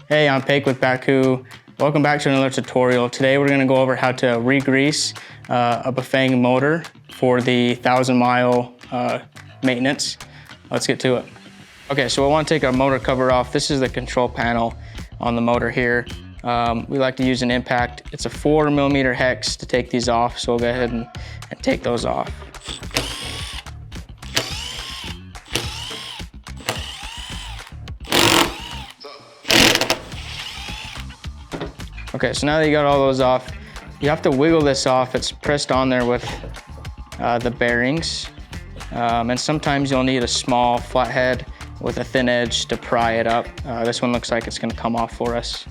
Hey, I'm Pake with Bakcou. Welcome back to another tutorial. Today we're going to go over how to re-grease a Bafang motor for the 1,000-mile maintenance. Let's get to it. Okay, so we want to take our motor cover off. This is the control panel on the motor here. We like to use an impact. It's a 4mm hex to take these off, so we'll go ahead and take those off. Okay, so now that you got all those off, you have to wiggle this off. It's pressed on there with the bearings. And sometimes you'll need a small flathead with a thin edge to pry it up. This one looks like it's gonna come off for us.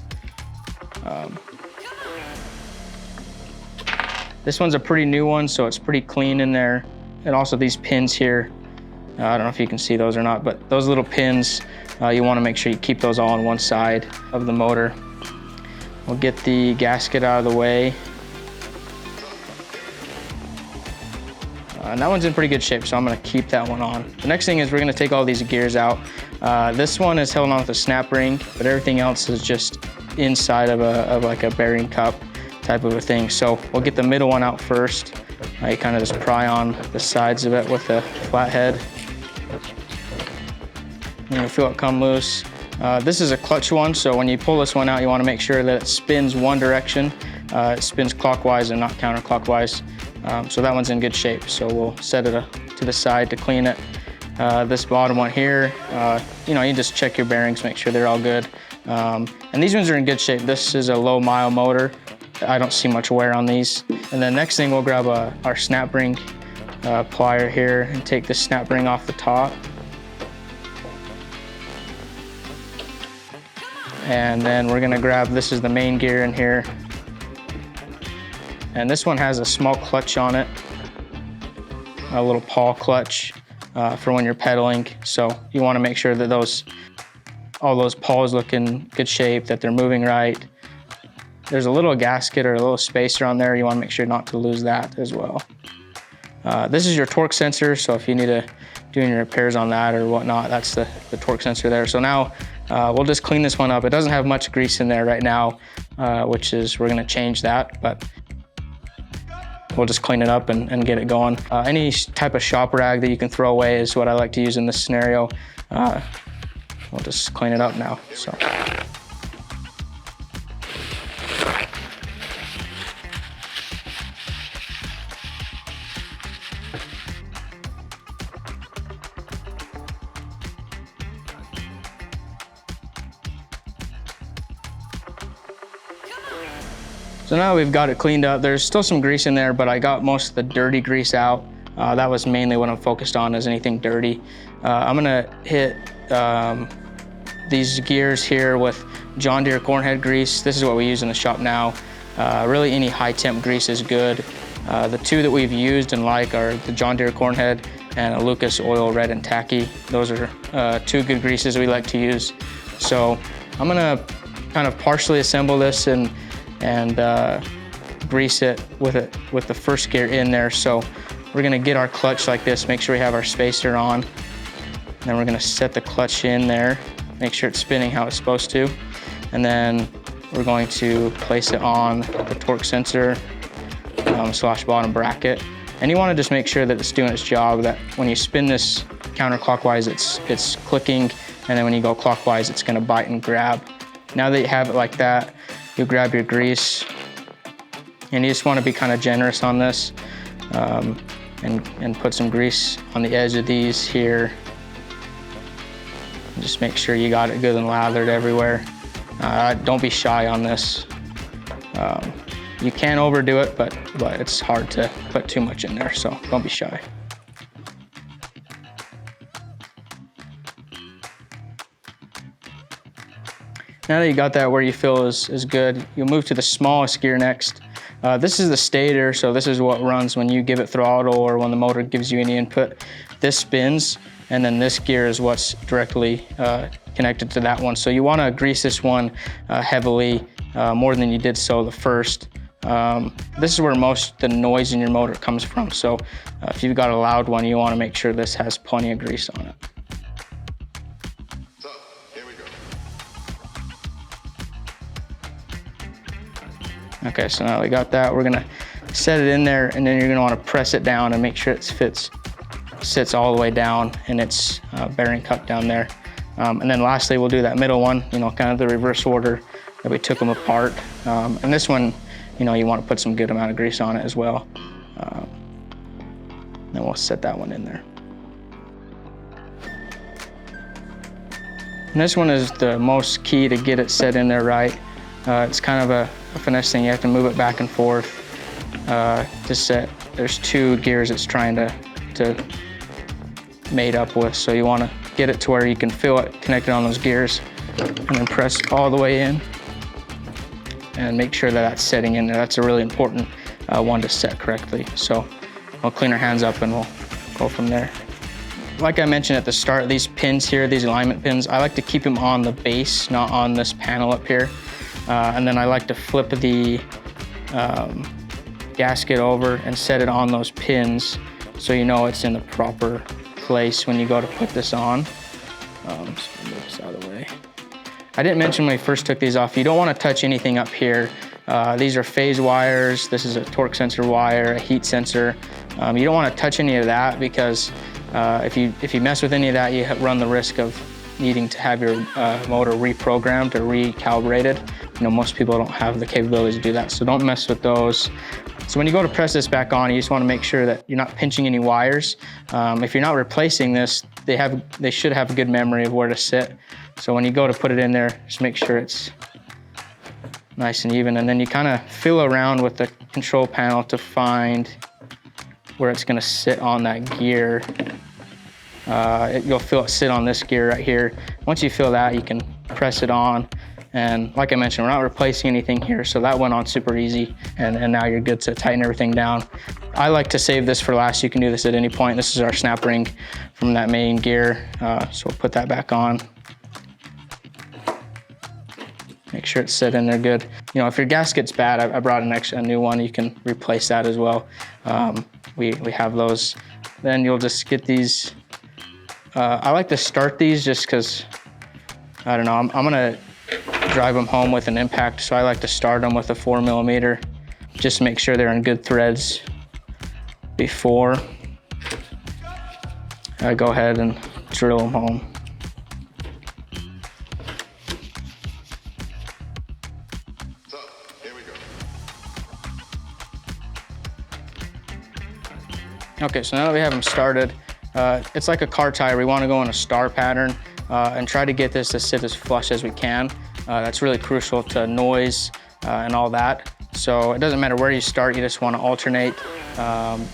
This one's a pretty new one, so it's pretty clean in there. And also these pins here, I don't know if you can see those or not, but those little pins, you wanna make sure you keep those all on one side of the motor. We'll get the gasket out of the way. And that one's in pretty good shape, so I'm gonna keep that one on. The next thing is we're gonna take all these gears out. This one is held on with a snap ring, but everything else is just inside of like a bearing cup type of a thing. So we'll get the middle one out first. You kind of just pry on the sides of it with a flathead. And you'll feel it come loose. This is a clutch one, so when you pull this one out, you want to make sure that it spins one direction. It spins clockwise and not counterclockwise. So that one's in good shape. So we'll set it to the side to clean it. This bottom one here, you just check your bearings, make sure they're all good. And these ones are in good shape. This is a low mile motor. I don't see much wear on these. And then next thing, we'll grab our snap ring plier here and take this snap ring off the top. And then we're gonna grab, this is the main gear in here. And this one has a small clutch on it, a little paw clutch for when you're pedaling. So you wanna make sure that all those paws look in good shape, that they're moving right. There's a little gasket or a little spacer on there. You wanna make sure not to lose that as well. This is your torque sensor, so if you need to do any repairs on that or whatnot, that's the torque sensor there. So now we'll just clean this one up. It doesn't have much grease in there right now, we're gonna change that, but we'll just clean it up and get it going. Any type of shop rag that you can throw away is what I like to use in this scenario. We'll just clean it up now, so. So now we've got it cleaned up. There's still some grease in there, but I got most of the dirty grease out. That was mainly what I'm focused on, is anything dirty. I'm gonna hit these gears here with John Deere cornhead grease. This is what we use in the shop now. Really any high-temp grease is good. The two that we've used and like are the John Deere cornhead and a Lucas oil red and tacky. Those are two good greases we like to use. So I'm gonna kind of partially assemble this and grease it with the first gear in there. So we're gonna get our clutch like this, make sure we have our spacer on. And then we're gonna set the clutch in there, make sure it's spinning how it's supposed to. And then we're going to place it on the torque sensor slash bottom bracket. And you wanna just make sure that it's doing its job, that when you spin this counterclockwise, it's clicking, and then when you go clockwise, it's gonna bite and grab. Now that you have it like that, you grab your grease, and you just want to be kind of generous on this, and put some grease on the edge of these here. And just make sure you got it good and lathered everywhere. Don't be shy on this. You can overdo it, but it's hard to put too much in there, so don't be shy. Now that you got that where you feel is good, you'll move to the smallest gear next. This is the stator, so this is what runs when you give it throttle or when the motor gives you any input. This spins, and then this gear is what's directly connected to that one. So you want to grease this one heavily, more than you did so the first. This is where most the noise in your motor comes from. So if you've got a loud one, you want to make sure this has plenty of grease on it. Okay, so now we got that. We're gonna set it in there, and then you're gonna wanna press it down and make sure it sits all the way down in its bearing cup down there. And then lastly, we'll do that middle one, you know, kind of the reverse order that we took them apart. And this one, you know, you wanna put some good amount of grease on it as well. Then we'll set that one in there. And this one is the most key to get it set in there right. It's kind of a finesse thing. You have to move it back and forth to set. There's 2 gears it's trying to mate up with. So you want to get it to where you can feel it connected on those gears, and then press all the way in and make sure that that's setting in there. That's a really important one to set correctly. So we'll clean our hands up and we'll go from there. Like I mentioned at the start, these pins here, these alignment pins, I like to keep them on the base, not on this panel up here. And then I like to flip the gasket over and set it on those pins so you know it's in the proper place when you go to put this on. So move this out of the way. I didn't mention when we first took these off, you don't want to touch anything up here. These are phase wires. This is a torque sensor wire, a heat sensor. You don't want to touch any of that because if you mess with any of that, you run the risk of needing to have your motor reprogrammed or recalibrated. You know, most people don't have the capability to do that, so don't mess with those. So when you go to press this back on, you just want to make sure that you're not pinching any wires. If you're not replacing this, they should have a good memory of where to sit. So when you go to put it in there, just make sure it's nice and even, and then you kind of feel around with the control panel to find where it's going to sit on that gear. You'll feel it sit on this gear right here. Once you feel that, you can press it on. And like I mentioned, we're not replacing anything here, so that went on super easy, and now you're good to tighten everything down. I like to save this for last. You can do this at any point. This is our snap ring from that main gear, so we'll put that back on. Make sure it's set in there good. You know, if your gasket's bad, I brought a new one. You can replace that as well. We have those. Then you'll just get these. I like to start these just because, I don't know, I'm gonna drive them home with an impact, so I like to start them with a 4mm, just to make sure they're in good threads before I go ahead and drill them home. So, here we go. Okay, so now that we have them started, it's like a car tire. We want to go in a star pattern and try to get this to sit as flush as we can. That's really crucial to noise and all that. So it doesn't matter where you start, you just want to alternate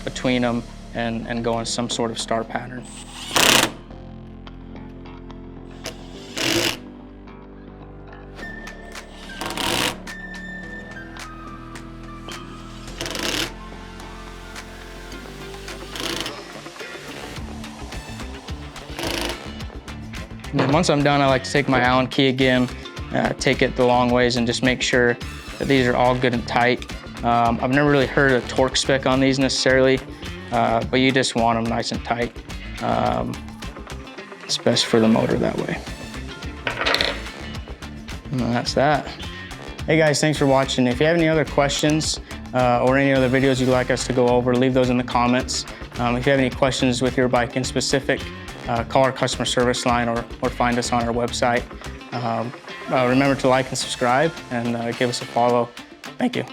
between them and go in some sort of star pattern. And then once I'm done, I like to take my Allen key again, take it the long ways and just make sure that these are all good and tight. I've never really heard a torque spec on these necessarily, but you just want them nice and tight. It's best for the motor that way. And that's that. Hey guys, thanks for watching. If you have any other questions or any other videos you'd like us to go over, leave those in the comments. If you have any questions with your bike in specific, call our customer service line or find us on our website. Remember to like and subscribe and give us a follow. Thank you.